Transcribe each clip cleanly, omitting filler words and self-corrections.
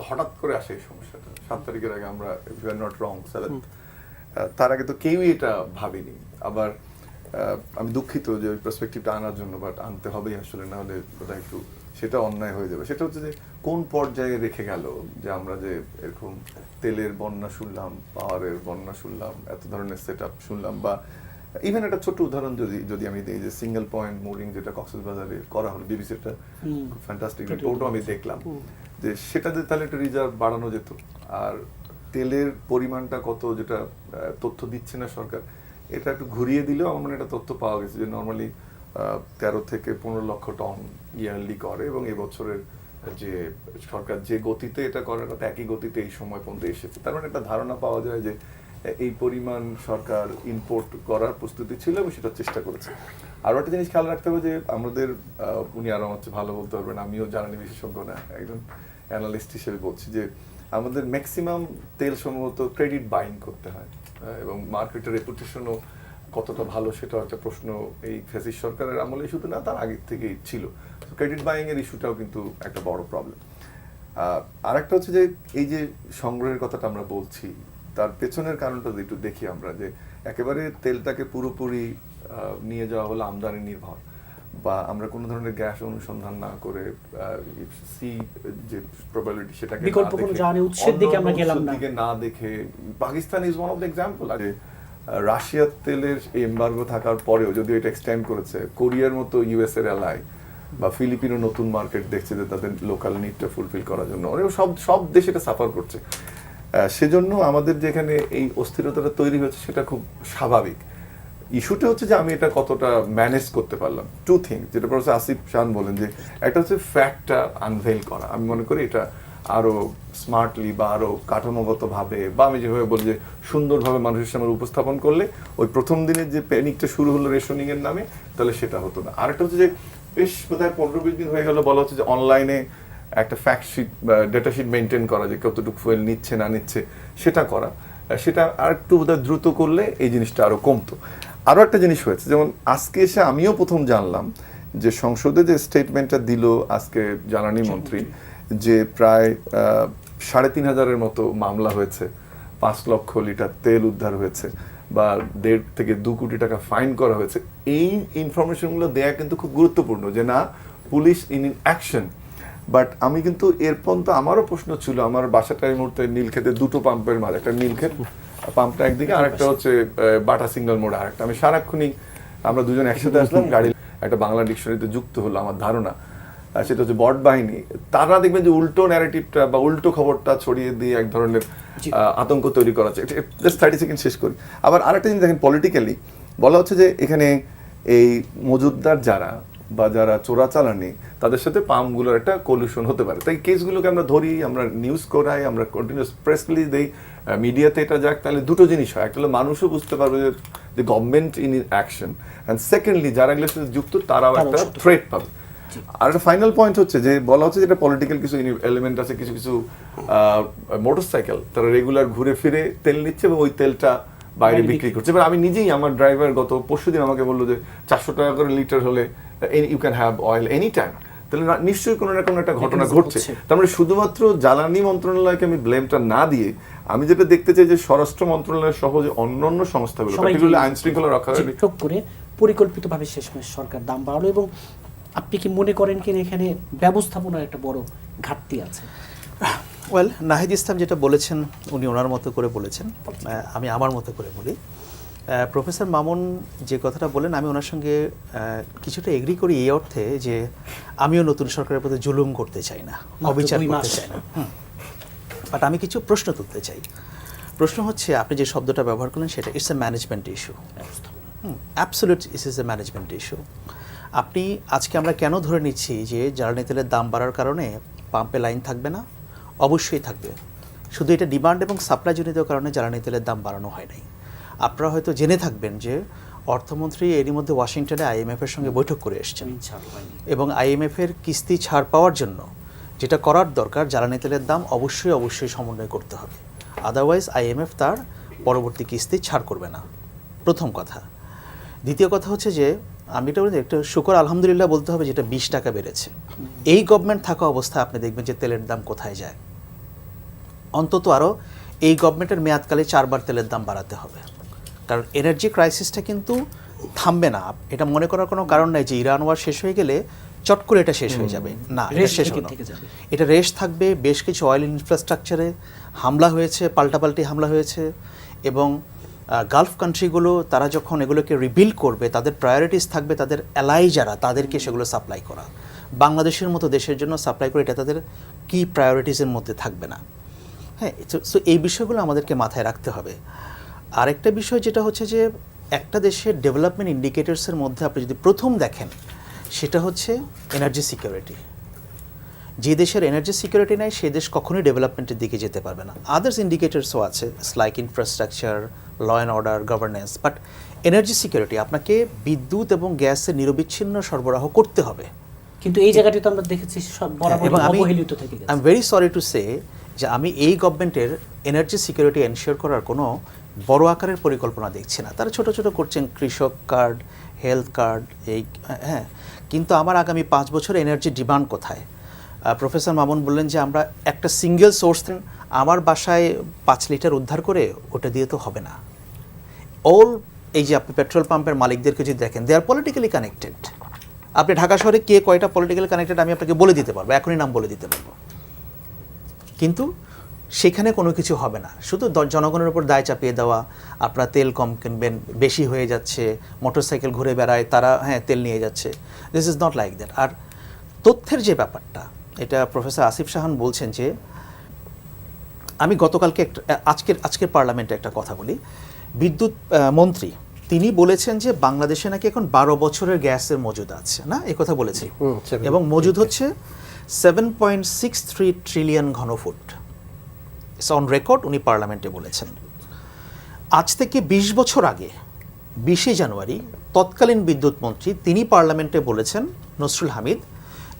হঠাৎ করে আসে এই সমস্যাটা। 7 তারিখের আগে আমরা if you are not wrong তার আগে তো কেউই এটা ভাবেনি। আবার আমি দুঃখিত যে ওই পার্সপেক্টিভটা আনার জন্য, বাট আনতে হবেই আসলে, না হলে বোধহয় একটু সেটা অন্যায় হয়ে যাবে। সেটা হচ্ছে যে কোন পর্যায়ে রেখে গেল যে আমরা যে এরকম তেলের বন্যা শুনলাম, পাওয়ারের বন্যা শুনলাম, এত ধরনের সেট আপ শুনলাম, বা ইভেন একটা ছোট উদাহরণ যদি আমি দিই, যে সিঙ্গেল পয়েন্ট মোরিং যেটা কক্সবাজারে করা হলো, বিবিসি একটা ফ্যান্টাস্টিক রিপোর্টও আমি দেখলাম, যে সেটাতে তাহলে একটা রিজার্ভ বাড়ানো যেত। আর তেলের পরিমাণটা কত, যেটা তথ্য দিচ্ছে না সরকার, এটা একটু ঘুরিয়ে দিলেও আমার মনে একটা তথ্য পাওয়া গেছে যে নর্মালি 13 থেকে 15 লক্ষ টন ইয়ারলি করে, এবং এবছরের যে সরকার যে গতিতে এটা করার কথা একই গতিতে এই সময় পর্যন্ত এসেছে। তার মানে একটা ধারণা পাওয়া যায় যে এই পরিমাণ সরকার ইম্পোর্ট করার প্রস্তুতি ছিল এবং সেটা চেষ্টা করেছে। আরও একটা জিনিস খেয়াল রাখতে হবে যে আমাদের, উনি আরও আমার চেয়ে ভালো বলতে পারবেন, আমিও জ্বালানি বিশেষজ্ঞ না, একজন অ্যানালিস্ট হিসেবে বলছি যে আমাদের ম্যাক্সিমাম তেল সম্ভবত ক্রেডিট বাইং করতে হয়, এবং মার্কেটের রেপুটেশনও কতটা ভালো সেটাও একটা প্রশ্ন এই ফ্যাসিস্ট সরকারের আমলে শুধু না, তার আগের থেকেই ছিল। ক্রেডিট বাইং এর ইস্যুটাও কিন্তু একটা বড় প্রবলেম। আর একটা হচ্ছে যে এই যে সংগ্রহের কথাটা আমরা বলছি, তার পেছনের কারণটা একটু দেখি আমরা, যে একেবারে তেলটাকে পুরোপুরি নিয়ে যাওয়া হলো আমদানি নির্ভর, বা আমরা কোনো ধরনের গ্যাস অনুসন্ধান না করে সি যে প্রবাবিলিটি সেটাকে বিকল্প কোনো জ্বালানি উৎসের দিকে আমরা গেলাম না, না দেখে Pakistan is one of the example. রাশিয়ার তেলের এমবার্গো থাকার পরেও যদিও এটা এক্সটেন্ড করেছে, কোরিয়ার মতো ইউএস এর এলাই বা ফিলিপিনো নতুন মার্কেট দেখছে যে তাদের লোকাল নিডটা ফুলফিল করার জন্য, সব দেশ এটা সাফার করছে। সেজন্য আমাদের যেখানে এই অস্থিরতাটা তৈরি হচ্ছে সেটা খুব স্বাভাবিক। ইস্যুটা হচ্ছে যে আমি এটা কতটা ম্যানেজ করতে পারলাম। টু থিং, যেটা প্রফেসর আসিফ শান বলেন, যে একটা হচ্ছে ফ্যাক্টটা আনভেল করা। আমি মনে করি এটা আরো স্মার্টলি বা আরো কাঠামোগতভাবে, বা আমি যেভাবে বলি যে সুন্দরভাবে মানুষের সামনে উপস্থাপন করলে ওই প্রথম দিনের যে প্যানিকটা শুরু হলো রেশনিং এর নামে, তাহলে সেটা হতো না। আরেকটা হচ্ছে যে বেশ বোধহয় 15-20 দিন হয়ে গেল বলা হচ্ছে যে অনলাইনে একটা ফ্যাক্ট শিট বা ডেটা শিট মেনটেন করা, যে কতটুকু ফুয়েল নিচ্ছে না নিচ্ছে সেটা করা, সেটা আর একটু বোধহয় দ্রুত করলে এই জিনিসটা আরো কমতো। আরও একটা জিনিস হয়েছে, যেমন আজকে এসে আমিও প্রথম জানলাম যে সংসদে যে স্টেটমেন্টটা দিল আজকে জ্বালানি মন্ত্রী, যে প্রায় 3,500-এর মতো মামলা হয়েছে, 5 লক্ষ লিটার তেল উদ্ধার হয়েছে, বা 1.5 থেকে 2 কোটি টাকা ফাইন করা হয়েছে। এই ইনফরমেশনগুলো দেয়া কিন্তু খুব গুরুত্বপূর্ণ, যে না, পুলিশ ইন অ্যাকশন। বাট আমি কিন্তু এর পর্যন্ত আমারও প্রশ্ন ছিল, আমার বাসাটা এই মুহূর্তে নীলক্ষেতে দুটো পাম্পের মাঝে, একটা নীলক্ষেত পাম্পটা একদিকে, আরেকটা হচ্ছে বাটা সিঙ্গল মোড আরেকটা। আমি সারাক্ষণই, আমরা দুজন একসাথে আসলাম, গাড়ি একটা বাংলা ডিকশনারিতে যুক্ত হলো। আমার ধারণা সেটা হচ্ছে বট বাহিনী, তারা দেখবেন যে উল্টো ন্যারেটিভটা বা উল্টো খবরটা ছড়িয়ে দিয়ে এক ধরনের আতঙ্ক তৈরি করা হচ্ছে। জাস্ট 30 সেকেন্ড শেষ করি। আবার আরেকটা জিনিস দেখেন, পলিটিক্যালি বলা হচ্ছে যে এখানে এই মজুদদার যারা বা যারা চোরাচালানি, তাদের সাথে পাম্পগুলোর একটা কলিউশন হতে পারে। তাই কেসগুলোকে আমরা ধরি, আমরা নিউজ করাই, আমরা কন্টিনিউয়াস প্রেস রিলিজ দেই, মিডিয়াতে এটা যাক, তাহলে দুটো জিনিস হয়। একটা হলো মানুষও বুঝতে পারবে যে government in action, and secondly যারা এগুলোর সাথে যুক্ত তারাও একটা থ্রেট পাবে। আর একটা ফাইনাল পয়েন্ট হচ্ছে যে বলা হচ্ছে যেটা পলিটিক্যাল কিছু এলিমেন্ট আছে, কিছু কিছু মোটরসাইকেল তারা রেগুলার ঘুরে ফিরে তেল নিচ্ছে এবং ওই তেলটা বাইরে বিক্রি করছে। এবার আমি নিজেই, আমার ড্রাইভার গত পরশুদিন আমাকে বললো যে 400 টাকা করে লিটার হলে you can have oil any time. তাহলে নিশ্চয়ই কোনো না কোনো একটা ঘটনা ঘটছে। তার মানে শুধুমাত্র জ্বালানি মন্ত্রণালয়কে আমি ব্লেমটা না দিয়ে আমি যেটা দেখতে চাই যে স্বরাষ্ট্র মন্ত্রণালয়ের সহ যে অন্যান্য সংস্থাগুলো, পার্টিকুলারলি আইন শৃঙ্খলা রক্ষা করে পরিকল্পিতভাবে শেষমেশ সরকার দাম বাড়ালো। এবং আপনি কি মনে করেন কিনা এখানে ব্যবস্থাপনার একটা বড় ঘাটতি আছে? ওয়েল, নাহিদ ইসলাম যেটা বলেছেন উনি ওনার মতো করে বলেছেন, আমি আমার মতো করে বলি। প্রফেসর মামুন যে কথাটা বলেন, আমি ওনার সঙ্গে কিছুটা এগ্রি করি এই অর্থে যে আমিও নতুন সরকারের প্রতি জুলুম করতে চাই না, অবিচার করতে চাই না। বাট আমি কিছু প্রশ্ন তুলতে চাই। প্রশ্ন হচ্ছে, আপনি যে শব্দটা ব্যবহার করলেন সেটা it's a management issue. Absolute it's a management issue. আপনি আজকে আমরা কেন ধরে নিচ্ছি যে জ্বালানি তেলের দাম বাড়ার কারণে পাম্পে লাইন থাকবে না? অবশ্যই থাকবে। শুধু এটা ডিমান্ড এবং সাপ্লাই জনিত কারণে জ্বালানি তেলের দাম বাড়ানো হয় নাই। আপনারা হয়তো জেনে থাকবেন যে অর্থমন্ত্রী এরই মধ্যে ওয়াশিংটনে আইএমএফের সঙ্গে বৈঠক করে এসেছেন, এবং আইএমএফের কিস্তি ছাড় পাওয়ার জন্য যেটা করার দরকার, জ্বালানি তেলের দাম অবশ্যই সমন্বয় করতে হবে। আদারওয়াইজ আইএমএফ তার পরবর্তী কিস্তি ছাড় করবে না, প্রথম কথা। দ্বিতীয় কথা হচ্ছে যে আমি এটা বলি, একটা শুকর আলহামদুলিল্লাহ বলতে হবে যেটা 20 টাকা বেড়েছে। এই গভর্নমেন্ট থাকা অবস্থায় আপনি দেখবেন যে তেলের দাম কোথায় যায়, অন্তত আরও এই গভর্নমেন্টের মেয়াদকালে 4বার তেলের দাম বাড়াতে হবে, কারণ এনার্জি ক্রাইসিসটা কিন্তু থামবে না। এটা মনে করার কোনো কারণ নাই যে ইরান ওয়ার শেষ হয়ে গেলে চট করে এটা শেষ হয়ে যাবে, না, এটা রেশ শেষ থেকে হবে না। থেকে যাবে। এটা রেশ থাকবে। বেশ কিছু অয়েল ইনফ্রাস্ট্রাকচারে হামলা হয়েছে, পাল্টাপাল্টি হামলা হয়েছে, এবং গালফ কান্ট্রিগুলো তারা যখন এগুলোকে রিবিল্ড করবে, তাদের প্রায়োরিটিস থাকবে তাদের অ্যালাই যারা, তাদেরকে সেগুলো সাপ্লাই করা। বাংলাদেশের মতো দেশের জন্য সাপ্লাই করে এটা তাদের কি প্রায়োরিটিসের মধ্যে থাকবে না। হ্যাঁ, সো এই বিষয়গুলো আমাদেরকে মাথায় রাখতে হবে। আরেকটা বিষয় যেটা হচ্ছে যে একটা দেশের ডেভেলপমেন্ট ইন্ডিকেটরসের মধ্যে আপনি যদি প্রথম দেখেন, সেটা হচ্ছে এনার্জি সিকিউরিটি। যে দেশের এনার্জি সিকিউরিটি নাই, সে দেশ কখনোই ডেভেলপমেন্টের দিকে যেতে পারবে না। আদার্স ইন্ডিকেটরসও আছে, like infrastructure, law and order, governance, but energy security আপনাকে বিদ্যুৎ এবং গ্যাসের নিরবিচ্ছিন্ন সরবরাহ করতে হবে। কিন্তু এই জায়গাটি তো আমরা দেখেছি সব বরাবর এবং আমি অবহেলিত থেকে গেছে। I am very sorry to say যে আমি এই গভর্নমেন্টের এনার্জি সিকিউরিটি এনশিওর করার কোনো বড় আকারের পরিকল্পনা দেখছি না। তারা ছোট ছোট করছেন, কৃষক কার্ড, হেলথ কার্ড, এই, হ্যাঁ, কিন্তু আমার আগামী 5 বছর এনার্জি ডিমান্ড কোথায়? প্রফেসর মামুন বললেন যে আমরা একটা সিঙ্গেল সোর্স, আমার বাসায় 5 লিটার উদ্ধার করে ওটা দিয়ে তো হবে না। অল এই যে আপনি পেট্রোল পাম্পের মালিকদেরকে যদি দেখেন, দে আর পলিটিক্যালি কানেক্টেড। আপনি ঢাকা শহরে কে কয়টা পলিটিক্যালি কানেক্টেড আমি আপনাকে বলে দিতে পারবো, এখনই নাম বলে দিতে পারবো, কিন্তু সেখানে কোনো কিছু হবে না। শুধু জনগণের উপর দায় চাপিয়ে দেওয়া, আপনারা তেল কম কিনবেন, বেশি হয়ে যাচ্ছে, মোটরসাইকেল ঘুরে বেড়ায়, তারা হ্যাঁ তেল নিয়ে যাচ্ছে। This is not like that. আর তথ্যের যে ব্যাপারটা, এটা প্রফেসর আসিফ সাহান বলছেন যে, আমি গতকালকে আজকের পার্লামেন্টে একটা কথা বলি, বিদ্যুৎ মন্ত্রী তিনি বলেছেন যে বাংলাদেশে নাকি এখন 12 বছরের গ্যাসের মজুদ আছে, না, এই কথা বলেছি, এবং মজুদ হচ্ছে 7.63 ট্রিলিয়ন ঘনফুট। ইটস অন রেকর্ড, উনি পার্লামেন্টে বলেছেন। আজ থেকে 20 বছর আগে 20শে জানুয়ারি তৎকালীন বিদ্যুৎ মন্ত্রী তিনি পার্লামেন্টে বলেছেন, নসরুল হামিদ,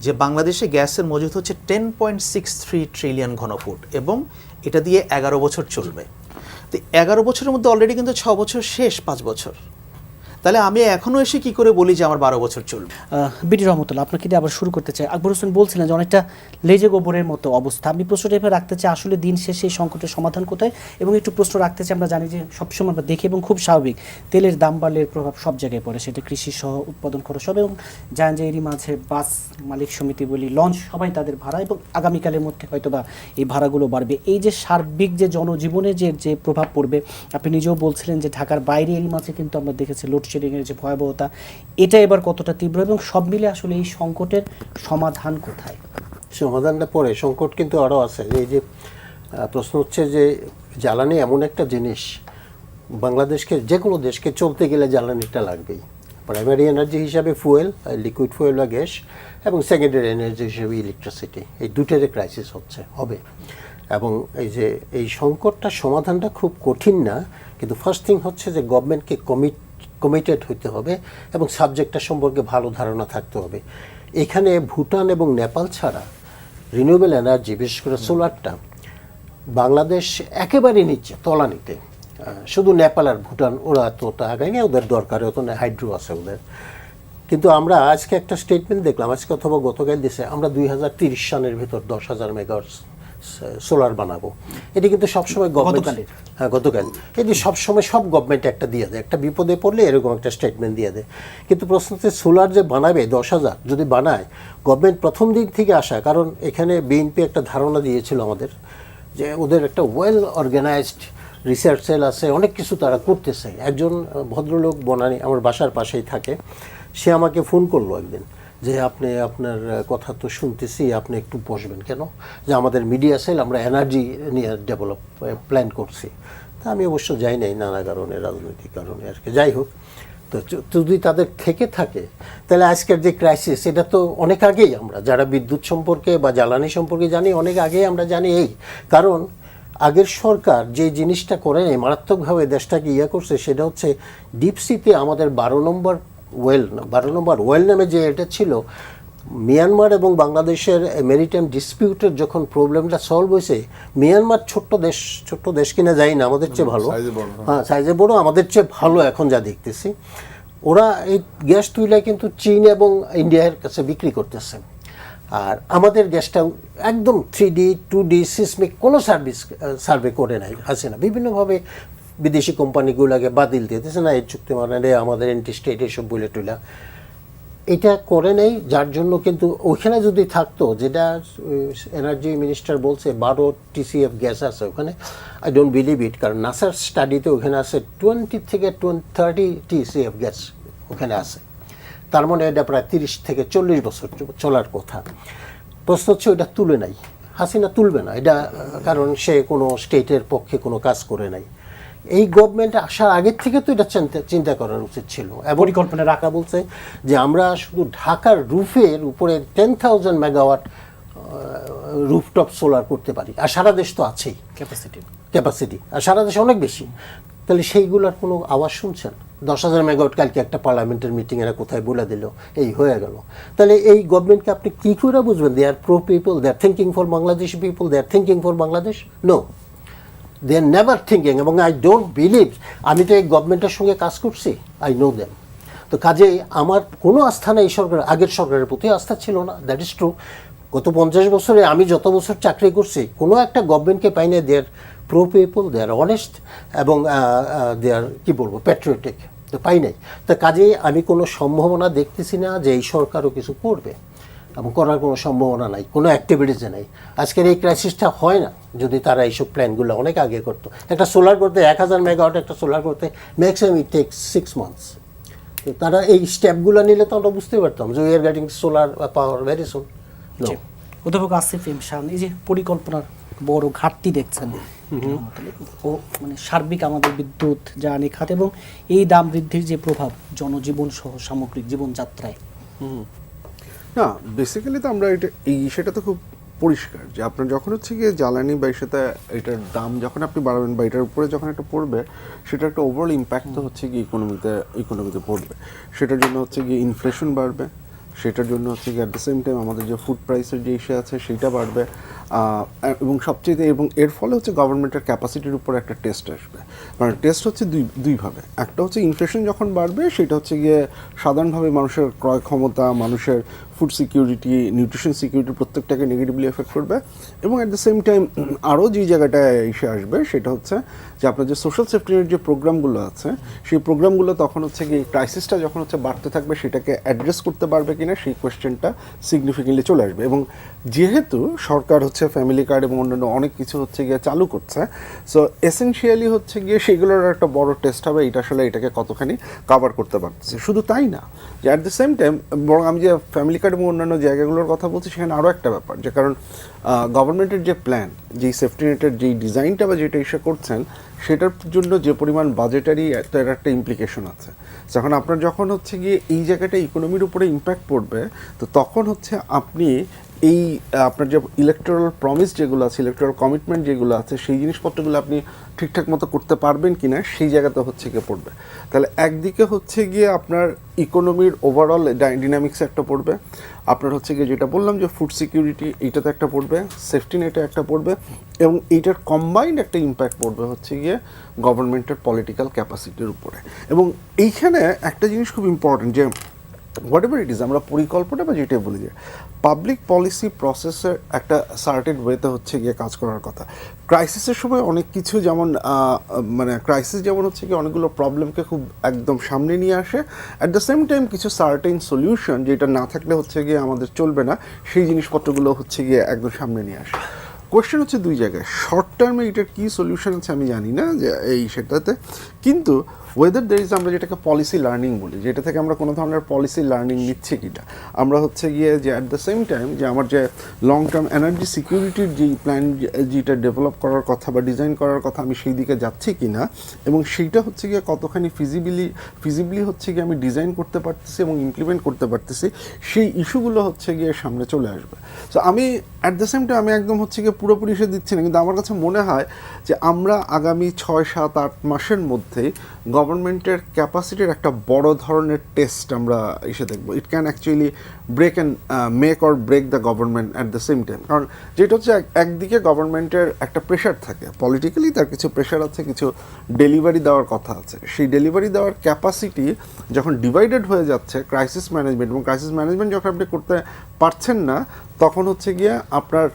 যে বাংলাদেশে গ্যাসের মজুদ হচ্ছে 10.63 ট্রিলিয়ন ঘনফুট এবং এটা দিয়ে 11 বছর চলবে। তো 11 বছরের মধ্যে অলরেডি কিন্তু 6 বছর শেষ, 5 বছর। তাহলে আমি এখনও এসে কি করে বলি যে আমার 12 বছর চলবে? বিডি রহমতুল্লাহ, আপনাকে দিয়ে আবার শুরু করতে চাই। আকবর হোসেন বলছিলেন যে অনেকটা লেজে গোবরের মতো অবস্থা। আমি প্রশ্নটা এভাবে রাখতে চাই, আসলে দিন শেষে এই সংকটের সমাধান কোথায়? এবং একটু প্রশ্ন রাখতে চাই, আমরা জানি যে সবসময় আমরা দেখি এবং খুব স্বাভাবিক, তেলের দাম বাড়লে এর প্রভাব সব জায়গায় পড়ে, সেটা কৃষি সহ উৎপাদন খরচ হবে, এবং জানেন যে এরই মাঝে বাস মালিক সমিতি বলি, লঞ্চ, সবাই তাদের ভাড়া, এবং আগামীকালের মধ্যে হয়তোবা এই ভাড়াগুলো বাড়বে। এই যে সার্বিক যে জনজীবনে যে প্রভাব পড়বে, আপনি নিজেও বলছিলেন যে ঢাকার বাইরে এরই মাঝে কিন্তু আমরা দেখেছি লোডশেডিংয়ের যে ভয়াবহতা, এটা এবার কতটা তীব্র, এবং সব মিলে আসলে এই সংকটের সমাধান কোথায়? সমাধানটা পরে, সংকট কিন্তু আরও আছে। এই যে প্রশ্ন হচ্ছে যে জ্বালানি এমন একটা জিনিস, বাংলাদেশকে, যে কোনো দেশকে চলতে গেলে জ্বালানিটা লাগবেই। প্রাইমারি এনার্জি হিসাবে ফুয়েল, লিকুইড ফুয়েল বা গ্যাস, এবং সেকেন্ডারি এনার্জি হিসাবে ইলেকট্রিসিটি, এই দুটোরই ক্রাইসিস হবে। এবং এই সংকটটা সমাধানটা খুব কঠিন না, কিন্তু ফার্স্ট থিং হচ্ছে যে গভর্নমেন্টকে কমিটেড হতে হবে এবং সাবজেক্টটা সম্পর্কে ভালো ধারণা থাকতে হবে। এখানে ভুটান এবং নেপাল ছাড়া রিনিউয়েবল এনার্জি, বিশেষ করে সোলারটা, বাংলাদেশ একেবারে নিচে, তলানিতে। শুধু নেপাল আর ভুটান, ওরা এতটা আগায় না, ওদের দরকার অত না, হাইড্রো আছে ওদের। কিন্তু আমরা আজকে একটা স্টেটমেন্ট দেখলাম, আজকে অথবা গতকাল দিছে, আমরা 2030 সালের ভিতর 10,000 মেগাওয়াট সোলার বানাবো। এটি কিন্তু সবসময় গভর্নমেন্ট, হ্যাঁ গতকাল, এটি সবসময় সব গভর্নমেন্ট একটা দিয়ে দেয়, একটা বিপদে পড়লে এরকম একটা স্টেটমেন্ট দিয়ে দেয়। কিন্তু প্রশ্ন হচ্ছে সোলার যে বানাবে 10,000 যদি বানায়, গভর্নমেন্ট প্রথম দিক থেকে আসা, কারণ এখানে বিএনপি একটা ধারণা দিয়েছিল আমাদের যে ওদের একটা ওয়েল অর্গানাইজড রিসার্চ সেল আছে, অনেক কিছু তারা করতেছে। একজন ভদ্রলোক বনানী, আমার বাসার পাশেই থাকে, সে আমাকে ফোন করলো একদিন যে আপনি, আপনার কথা তো শুনতেছি, আপনি একটু বসবেন কেন, যে আমাদের মিডিয়া সেল, আমরা এনার্জি নিয়ে ডেভেলপ প্ল্যান করছি। তা আমি অবশ্য যাই নাই, নানা কারণে, রাজনৈতিক কারণে আর কি। যাই হোক, তো যদি তাদের থেকে থাকে, তাহলে আজকের যে ক্রাইসিস, এটা তো অনেক আগেই আমরা যারা বিদ্যুৎ সম্পর্কে বা জ্বালানি সম্পর্কে জানি, অনেক আগেই আমরা জানি। এই কারণ আগের সরকার যে জিনিসটা করে নেই, মারাত্মকভাবে দেশটাকে করছে, সেটা হচ্ছে ডিপসিতে আমাদের 12 নম্বর ওয়েল নামে যে এটা ছিল, মিয়ানমার এবং বাংলাদেশের মেরিটাইম ডিসপিউটের যখন প্রবলেমটা সলভ হয়েছে, মিয়ানমার ছোট্ট দেশ কিনা যাই না, আমাদের চেয়ে ভালো, হ্যাঁ সাইজে বড়, আমাদের চেয়ে ভালো এখন যা দেখতেছি। ওরা এই গ্যাস তুলে কিন্তু চীন এবং ইন্ডিয়ার কাছে বিক্রি করতেছে। আর আমাদের গ্যাসটাও একদম 3D 2D সিসমিক কোনো সার্ভে করে নাই হাসিনা, বিভিন্নভাবে বিদেশি কোম্পানিগুলোকে বাতিল দিতেছে না এই চুক্তি মানে আমাদের এন্টি স্টেট এসব বলে টুলা, এটা করে নেই। যার জন্য কিন্তু ওইখানে যদি থাকতো, যেটা এনার্জি মিনিস্টার বলছে 12 TCF গ্যাস আছে ওখানে, আই ডোন্ট বিলিভ ইট, কারণ নাসার স্টাডিতে ওখানে আছে 20 থেকে 30 TCF গ্যাস ওখানে আছে। তার মানে এটা প্রায় 30 থেকে 40 বছর চলার কথা। প্রশ্ন হচ্ছে ওইটা তুলে নাই, হাসিনা তুলবে না এটা, কারণ সে কোনো স্টেটের পক্ষে কোনো কাজ করে নাই। এই গভর্নমেন্ট আসার আগের থেকে তো এটা চিন্তা করার উচিত ছিল। পরিকল্পনা রাখা বলছে যে আমরা শুধু ঢাকার রুফের উপরে 10,000 মেগাওয়াট রুফটপ সোলার করতে পারি, আর সারা দেশ তো আছেই ক্যাপাসিটি, আর সারা দেশে অনেক বেশি। তাহলে সেইগুলোর কোনো আওয়াজ শুনছেন? 10,000 মেগাওয়াট কালকে একটা পার্লামেন্টের মিটিং এরা কোথায় বলে দিল, এই হয়ে গেল। তাহলে এই গভর্নমেন্টকে আপনি কী করে বুঝবেন they are pro people, they are thinking for Bangladeshi people, they are thinking for Bangladesh? No, they are never thinking. এবং আই ডোন্ট বিলিভ, আমি তো এই গভর্নমেন্টের সঙ্গে কাজ করছি, আই নো দেম। তো কাজেই আমার কোনো আস্থা নেই সরকার, আগের সরকারের প্রতি আস্থা ছিল না, দ্যাট ইজ ট্রু। গত 50 বছরে আমি যত বছর চাকরি করছি কোনো একটা গভর্নমেন্টকে পাই না they are pro people, they are honest এবং দে আর কী বলবো প্যাট্রিয়টিক, তো পাই নাই। তো কাজেই আমি কোনো সম্ভাবনা দেখতেছি না যে এই সরকারও কিছু করবে, এবং করার কোনো সম্ভাবনা নাই, কোনো অ্যাক্টিভিটিসে নাই। আজকের এই ক্রাইসিসটা হয় না যদি তারা এইসব প্ল্যানগুলো অনেক আগে করতো। একটা সোলার করতে 1000 মেগাওয়াট একটা সোলার করতে ম্যাক্সিমাম ইট টেক্স 6 মান্থস। তো তারা এই স্টেপগুলো নিলে তো আমরা বুঝতে পারতাম যে we are getting solar power very soon. অধ্যাপক আসিফ এম শান, এই যে পরিকল্পনার বড় ঘাটতি দেখছেন ও মানে সার্বিক আমাদের বিদ্যুৎ জ্বালানি খাত এবং এই দাম বৃদ্ধির যে প্রভাব জনজীবন সহ সামগ্রিক জীবনযাত্রায়। না, বেসিক্যালি তো আমরা সেটা তো খুব পরিষ্কার যে আপনার যখন হচ্ছে গিয়ে জ্বালানি বা সাথে এটার দাম যখন আপনি বাড়াবেন বা এটার উপরে যখন একটা পড়বে, সেটা একটা ওভারঅল ইম্প্যাক্ট তো হচ্ছে গিয়ে ইকোনমিতে পড়বে। সেটার জন্য হচ্ছে গিয়ে ইনফ্লেশন বাড়বে, সেটার জন্য হচ্ছে গিয়ে অ্যাট দ্য সেম টাইম আমাদের যে ফুড প্রাইসের যে ইস্যু আছে সেটা বাড়বে, এবং সবচেয়ে এবং এর ফলে হচ্ছে গভর্নমেন্টের ক্যাপাসিটির উপর একটা টেস্ট আসবে। মানে টেস্ট হচ্ছে দুইভাবে, একটা হচ্ছে ইনফ্লেশন যখন বাড়বে সেটা হচ্ছে গিয়ে সাধারণভাবে মানুষের ক্রয় ক্ষমতা, মানুষের ফুড সিকিউরিটি, নিউট্রিশন সিকিউরিটি প্রত্যেকটাকে নেগেটিভলি এফেক্ট করবে। এবং অ্যাট দ্য সেম টাইম আরও যে জায়গাটায় এসে আসবে সেটা হচ্ছে যে আপনার যে সোশ্যাল সেফটিনেট যে প্রোগ্রামগুলো আছে সেই প্রোগ্রামগুলো তখন হচ্ছে কি ক্রাইসিসটা যখন হচ্ছে বাড়তে থাকবে সেটাকে অ্যাড্রেস করতে পারবে কিনা সেই কোয়েশ্চেনটা সিগনিফিকেন্টলি চলে আসবে। এবং যেহেতু সরকার হচ্ছে ফ্যামিলি কার্ড এবং অন্যান্য অনেক কিছু হচ্ছে গিয়ে চালু করছে, সো এসেনশিয়ালি হচ্ছে গিয়ে সেগুলোর একটা বড় টেস্ট হবে এটা আসলে এটাকে কতখানি কাভার করতে পারছে। শুধু তাই না, যে অ্যাট দ্য সেম টাইম বরং আমি যে ফ্যামিলি কার্ড এবং অন্যান্য জায়গাগুলোর কথা বলছি সেখানে আরও একটা ব্যাপার, যে কারণ গভর্নমেন্টের যে প্ল্যান, যেই সেফটি নেটের যেই ডিজাইনটা বা যেটা ইস্যু করছেন সেটার জন্য যে পরিমাণ বাজেটারি এর একটা ইমপ্লিকেশন আছে। যখন আপনার যখন হচ্ছে গিয়ে এই জায়গাটা ইকোনমির উপরে ইম্প্যাক্ট পড়বে, তো তখন হচ্ছে আপনি এই আপনার যে ইলেকটোরাল প্রমিস যেগুলো আছে, ইলেকটোরাল কমিটমেন্ট যেগুলো আছে, সেই জিনিসপত্রগুলো আপনি ঠিকঠাক মতো করতে পারবেন কি না সেই জায়গাতে হচ্ছে গিয়ে পড়বে। তাহলে একদিকে হচ্ছে গিয়ে আপনার ইকোনমির ওভারঅল ডিনামিক্সে একটা পড়বে, আপনার হচ্ছে গিয়ে যেটা বললাম যে ফুড সিকিউরিটি এইটাতে একটা পড়বে, সেফটি নেটে একটা পড়বে, এবং এইটার কম্বাইন্ড একটা ইম্প্যাক্ট পড়বে হচ্ছে গিয়ে গভর্নমেন্টের পলিটিক্যাল ক্যাপাসিটির উপরে। এবং এইখানে একটা জিনিস খুব ইম্পর্টেন্ট যে হোয়াট এভার ইট ইজ, আমরা পরিকল্পনা বা যেটাই বলি যে পাবলিক পলিসি প্রসেসের একটা সার্টেন ওয়েতে হচ্ছে গিয়ে কাজ করার কথা। ক্রাইসিসের সময় অনেক কিছু যেমন মানে ক্রাইসিস যেমন হচ্ছে গিয়ে অনেকগুলো প্রবলেমকে খুব একদম সামনে নিয়ে আসে, অ্যাট দ্য সেম টাইম কিছু সার্টেন সলিউশন যেটা না থাকলে হচ্ছে গিয়ে আমাদের চলবে না সেই জিনিসপত্রগুলো হচ্ছে গিয়ে একদম সামনে নিয়ে আসে। কোয়েশ্চেন হচ্ছে দুই জায়গায়, শর্ট টার্মে এটার কী সলিউশন আছে আমি জানি না যে এই সেটাতে, কিন্তু ওয়েদার দের ইজ আমরা যেটাকে পলিসি লার্নিং বলি, যেটা থেকে আমরা কোনো ধরনের পলিসি লার্নিং নিচ্ছি কিনা, আমরা হচ্ছে গিয়ে যে অ্যাট দ্য সেম টাইম যে আমার যে লং টার্ম এনার্জি সিকিউরিটির যেই প্ল্যান যেটা ডেভেলপ করার কথা বা ডিজাইন করার কথা আমি সেই দিকে যাচ্ছি কিনা, এবং সেইটা হচ্ছে গিয়ে কতখানি ফিজিবলি হচ্ছে গিয়ে আমি ডিজাইন করতে পারতেছি এবং ইমপ্লিমেন্ট করতে পারতেছি, সেই ইস্যুগুলো হচ্ছে গিয়ে সামনে চলে আসবে। সো আমি অ্যাট দ্য সেম টাইম আমি একদম হচ্ছে গিয়ে পুরোপুরি এসে দিচ্ছি না, কিন্তু আমার কাছে মনে হয় যে আমরা আগামী 6, 7, 8 মাসের মধ্যেই গভর্নমেন্টের ক্যাপাসিটির একটা বড় ধরনের টেস্ট আমরা এসে দেখবো। It can actually break and make or break the government at the same time. কারণ যেটা হচ্ছে একদিকে গভর্নমেন্টের একটা প্রেশার থাকে, পলিটিক্যালি তার কিছু প্রেশার আছে, কিছু ডেলিভারি দেওয়ার কথা আছে, সেই ডেলিভারি দেওয়ার ক্যাপাসিটি যখন ডিভাইডেড হয়ে যাচ্ছে ক্রাইসিস ম্যানেজমেন্ট, এবং ক্রাইসিস ম্যানেজমেন্ট যখন আপনি করতে পারছেন না তখন হচ্ছে গিয়ে আপনার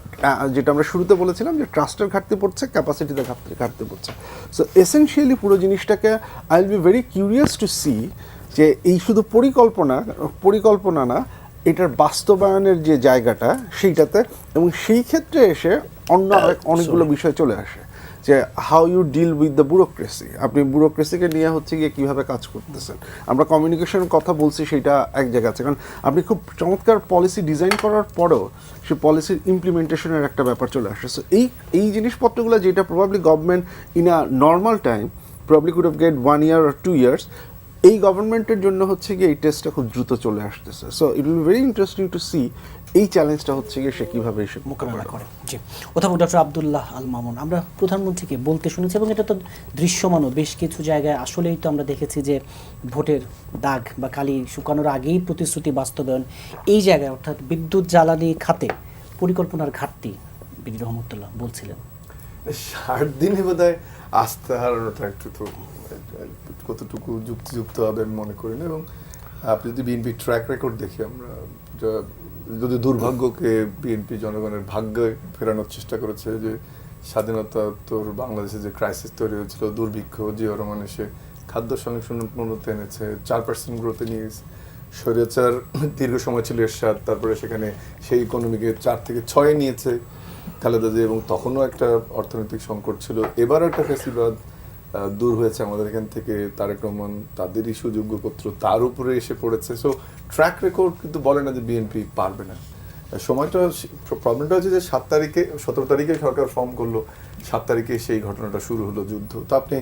যেটা আমরা শুরুতে বলেছিলাম যে ট্রাস্টের ঘাটতি পড়ছে, ক্যাপাসিটিতে ঘাটতি পড়ছে। সো এসেনশিয়ালি পুরো জিনিসটাকে I will be very curious to see যে এই শুধু পরিকল্পনা না, এটার বাস্তবায়নের যে জায়গাটা সেইটাতে, এবং সেই ক্ষেত্রে এসে অনেকগুলো বিষয় চলে আসে যে how you deal with the bureaucracy. আপনি ব্যুরোক্রেসিকে নিয়ে হচ্ছে গিয়ে কীভাবে কাজ করতেছেন। আমরা কমিউনিকেশনের কথা বলছি, সেইটা এক জায়গা আছে, কারণ আপনি খুব চমৎকার পলিসি ডিজাইন করার পরেও সেই পলিসির ইমপ্লিমেন্টেশনের একটা ব্যাপার চলে আসে। সো এই জিনিসপত্রগুলো যেটা probably government in a normal time probably could have get 1 year or 2 years, এই গভর্নমেন্টের জন্য হচ্ছে গিয়ে এই টেস্টটা খুব দ্রুত চলে আসতেছে। So it will be very interesting to see এই চ্যালেঞ্জটা হচ্ছে গিয়ে সে কীভাবে এসে মোকাবেলা করে। জি, অধ্যাপক ডক্টর আব্দুল্লাহ আল মামুন, আমরা প্রধানমন্ত্রীকে বলতে শুনেছি এবং এটা তো দৃশ্যমানও বেশ কিছু জায়গায় আসলেই তো আমরা দেখেছি যে ভোটের দাগ বা কালি শুকানোর আগেই প্রতিশ্রুতি বাস্তবায়ন, এই জায়গায় অর্থাৎ বিদ্যুৎ জ্বালানি খাতে পরিকল্পনার ঘাটতি বিডি রহমতুল্লাহ বলছিলেন। 60 দিনে বোধ হয় আস্থা হারানোটা একটু তো কতটুকু যুক্তিযুক্ত হবে আমি মনে করি না। এবং আপনি যদি বিএনপি ট্র্যাক রেকর্ড দেখি, আমরা যদি দুর্ভাগ্যকে বিএনপি জনগণের ভাগ্যে ফেরানোর চেষ্টা করেছে, যে স্বাধীনতা তোর বাংলাদেশে যে ক্রাইসিস তৈরি হয়েছিল, দুর্ভিক্ষ, জিয়াউর রহমান এসে খাদ্য সংরক্ষণ এনেছে, 4% গ্রোথে নিয়ে গেছে, স্বৈরাচার দীর্ঘ সময় ছিল এরশাদ, তারপরে সেখানে সেই ইকোনমিকে 4 থেকে 6 নিয়েছে খালেদা জিয়া, এবং তখনও একটা অর্থনৈতিক সংকট ছিল। এবারও একটা ফেসিবাদ দূর হয়েছে আমাদের এখান থেকে, তারেক রহমান তাদেরই সুযোগ্য পুত্র তার উপরে এসে পড়েছে। সো ট্র্যাক রেকর্ড কিন্তু বলে না যে বিএনপি পারবে না। সময়টা, প্রবলেমটা হচ্ছে যে 17 তারিখে সরকার ফর্ম করলো, 7 তারিখে সেই ঘটনাটা শুরু হলো, যুদ্ধ। তো আপনি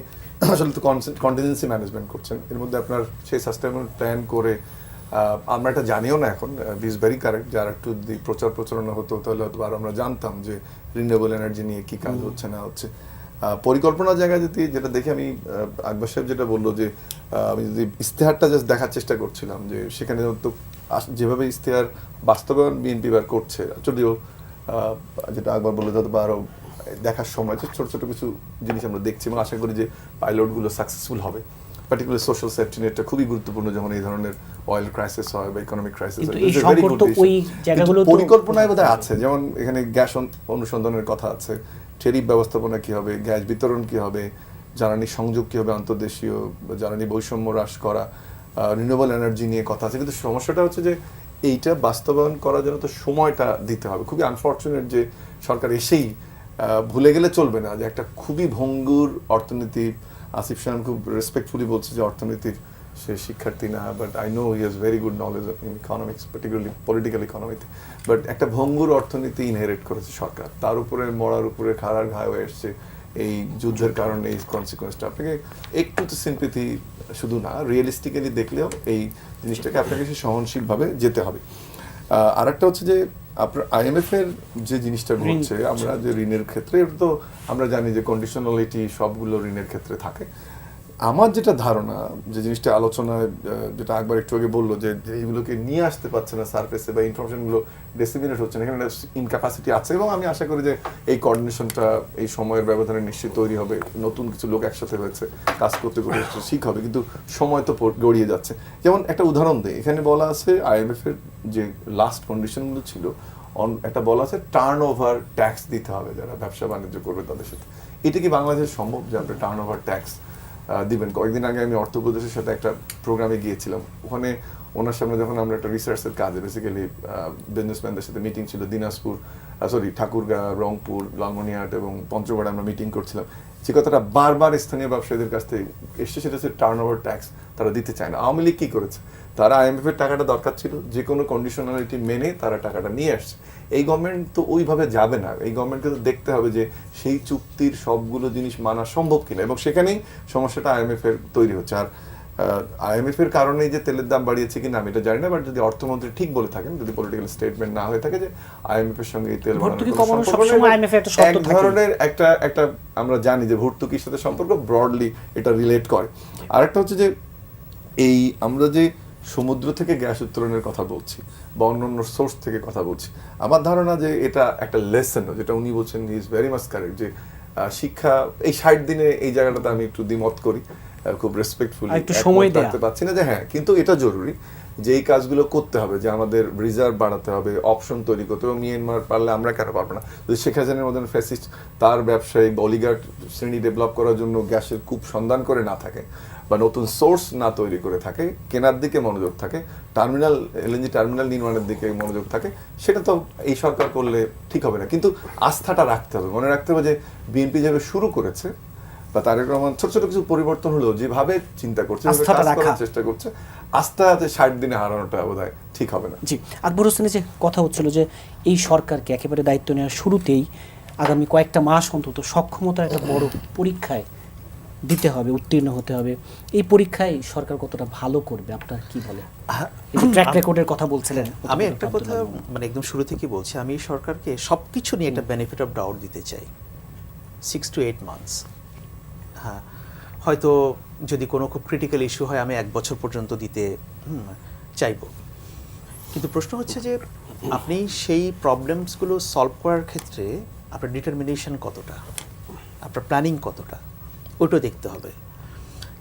আসলে তো কন্টিনজেন্সি ম্যানেজমেন্ট করছেন, এর মধ্যে আপনার সেই সাস্টেইনেবল প্ল্যান করে, আমরা এটা জানিও না এখন, দিস ভেরি কারেক্ট, যারা একটু প্রচারণা হতো তাহলে হয়তো আর আমরা জানতাম যে রিনিউয়েবল এনার্জি নিয়ে কি কাজ হচ্ছে না হচ্ছে। পরিকল্পনার জায়গায় যদি যেটা দেখি, আমি আকবর সাহেব যেটা বললো যে আমি যদি ইশতেহারটা জাস্ট দেখার চেষ্টা করছিলাম, যে সেখানে তো যেভাবে ইশতেহার বাস্তবায়ন বিএনপি বার করছে, যদিও যেটা আকবর বললো হয়তো আরও দেখার সময় যে ছোটো ছোটো কিছু জিনিস আমরা দেখছি, এবং আশা করি যে পাইলটগুলো সাকসেসফুল হবে। পার্টিকুলার সোশ্যাল সেফটি নেটটা খুবই গুরুত্বপূর্ণ যখন এই ধরনের অয়েল ক্রাইসিস হয় বা ইকোনমিক ক্রাইসিস হয়। পরিকল্পনায় বোধহয় আছে, যেমন এখানে গ্যাস অনুসন্ধানের কথা আছে, টেরিফ ব্যবস্থাপনা কি হবে, গ্যাস বিতরণ কি হবে, জ্বালানি সংযোগ কি হবে, আন্তর্দেশীয় জ্বালানি বৈষম্য হ্রাস করা, রিনিউয়েবল এনার্জি নিয়ে কথা আছে। কিন্তু সমস্যাটা হচ্ছে যে এইটা বাস্তবায়ন করার জন্য তো সময়টা দিতে হবে। খুবই আনফর্চুনেট যে সরকার এসেই ভুলে গেলে চলবে না যে একটা খুবই ভঙ্গুর অর্থনীতি। আসিফ সাহেব খুব রেসপেক্টফুলি বলছে যে অর্থনীতির সে শিক্ষার্থী না, but I know he has very good knowledge in economics, particularly political ইকোনমিতে। বাট একটা ভঙ্গুর অর্থনীতি ইনহেরিট করেছে সরকার, তার উপরে মরার উপরে খাড়ার ঘায় হয়ে এসছে এই যুদ্ধের কারণে, এই কনসিকোয়েন্সটা। আপনাকে একটু তো সিম্পেথি, শুধু না রিয়েলিস্টিক্যালি দেখলেও এই জিনিসটাকে আপনাকে সহনশীলভাবে যেতে হবে। আর একটা হচ্ছে যে আপনার IMF এর যে জিনিসটা ঘটছে, আমরা যে ঋণের ক্ষেত্রে, এটা তো আমরা জানি যে কন্ডিশনালিটি সবগুলো ঋণের ক্ষেত্রে থাকে। আমার যেটা ধারণা, যে জিনিসটা আলোচনায় যেটা একবার একটু আগে বললো, যে এইগুলোকে নিয়ে আসতে পারছে না সারফেসে, বা ইনফরমেশনগুলো ডিসিমিনেট হচ্ছে না, এখানে ইনক্যাপাসিটি আছে। এবং আমি আশা করি যে এই কোঅর্ডিনেশনটা এই সময়ের ব্যবধানে নিশ্চয়ই তৈরি হবে। নতুন কিছু লোক একসাথে হয়েছে, কাজ করতে করতে ঠিক হবে, কিন্তু সময় তো গড়িয়ে যাচ্ছে। যেমন একটা উদাহরণ দেয়, এখানে বলা আছে IMF এর যে লাস্ট কন্ডিশনগুলো ছিল, একটা বলা আছে টার্ন ওভার ট্যাক্স দিতে হবে যারা ব্যবসা বাণিজ্য করবে তাদের সাথে। এটা কি বাংলাদেশ সম্ভব যে আপনি টার্ন ওভার ট্যাক্স দিবেন? কয়েকদিন আগে আমি অর্থ উপদেশের সাথে একটা প্রোগ্রামে গিয়েছিলাম, ওখানে ওনার সামনে যখন আমরা একটা রিসার্চের কাজে, বেসিক্যালি বিজনেসম্যানদের সাথে মিটিং ছিল, দিনাজপুর, ঠাকুরগাঁ, রংপুর, লালমনিরহাট এবং পঞ্চগড়ে আমরা মিটিং করছিলাম, যে কথাটা বারবার স্থানীয় ব্যবসায়ীদের কাছ থেকে এসছে, সেটা হচ্ছে টার্ন ওভার ট্যাক্স তারা দিতে চায় না। আওয়ামী লীগ কী করেছে, তারা IMF এর টাকাটা দরকার ছিল, যে কোনো কন্ডিশনালিটি মেনে তারা টাকাটা নিয়ে আসছে। এই গভর্নমেন্ট তো ওইভাবে যাবে না, এই গভর্নমেন্টকে তো দেখতে হবে যে সেই চুক্তির সবগুলো জিনিস মানা সম্ভব কিনা, এবং সেখানেই সমস্যাটা IMF এর তৈরি হচ্ছে। আর IMF এর কারণেই যে তেলের দাম বাড়িয়েছে কিনা আমি এটা জানি না, বাট যদি অর্থমন্ত্রী ঠিক বলে থাকেন, যদি পলিটিক্যাল স্টেটমেন্ট না হয়ে থাকে যে IMF এর সঙ্গে এই তেল এক ধরনের একটা আমরা জানি যে ভর্তুকির সাথে সম্পর্ক ব্রডলি এটা রিলেট করে। আরেকটা হচ্ছে যে এই আমরা যে সমুদ্র থেকে গ্যাস উত্তোলনের কথা বলছি বা অন্যান্য সোর্স থেকে কথা বলছি, আমার ধারণা যে এটা একটা লেসন, যেটা উনি বলছেন he is very much correct, যে শিক্ষা এই 60 দিনে এই জায়গাটাতে আমি একটু দ্বিমত করি, খুব রেসপেক্টফুলি একটু সময় দিতে পারছি না, যে হ্যাঁ কিন্তু এটা জরুরি যে এই কাজগুলো করতে হবে, যে আমাদের রিজার্ভ বাড়াতে হবে, অপশন তৈরি করতে হবে। মিয়ানমার পারলে আমরা কেন পারবো না? যদি শেখ হাসিনার মতন ফ্যাসিস্ট তার ব্যবসায়িক অলিগার্ড শ্রেণী ডেভেলপ করার জন্য গ্যাসের কূপ সন্ধান করে না থাকে, বা নতুন সোর্স না তৈরি করে থাকে, কেনার দিকে মনোযোগ থাকে, টার্মিনাল এলএনজি টার্মিনাল নির্মাণের দিকে মনোযোগ থাকে, সেটা তো এই সরকার করলে ঠিক হবে না। কিন্তু আস্থাটা রাখতে হবে, মনে রাখতে হবে যে বিএনপি যেভাবে শুরু করেছে, বা তারেক রহমান ছোট ছোট কিছু পরিবর্তন হলেও যেভাবে চিন্তা করছে, যেভাবে আস্থাটা কাজ করার রাখা। চেষ্টা করছে, আস্থা 60 দিনে হারানোটা বোধহয় ঠিক হবে না। জি, আকবর হোসেনের যে কথা হচ্ছিল যে এই সরকারকে একেবারে দায়িত্ব নেওয়ার শুরুতেই আগামী কয়েকটা মাস অন্তত সক্ষমতার একটা বড় পরীক্ষায় দিতে হবে, উত্তীর্ণ হতে হবে। এই পরীক্ষায় সরকার কতটা ভালো করবে আপনার কি বলে? ট্র্যাক রেকর্ডের কথা বলছিলেন। আমি একটা কথা মানে একদম শুরু থেকে বলছি, আমি এই সরকারকে সবকিছু নিয়ে একটা বেনিফিট অফ ডাউট দিতে চাই। 6 to 8 months, হ্যাঁ, হয়তো যদি কোনো খুব ক্রিটিক্যাল ইস্যু হয় আমি 1 বছর পর্যন্ত দিতে চাইবো। কিন্তু প্রশ্ন হচ্ছে যে আপনি সেই প্রবলেমসগুলো সলভ করার ক্ষেত্রে আপনার ডিটারমিনেশন কতটা, আপনার প্ল্যানিং কতটা, ওইটাও দেখতে হবে।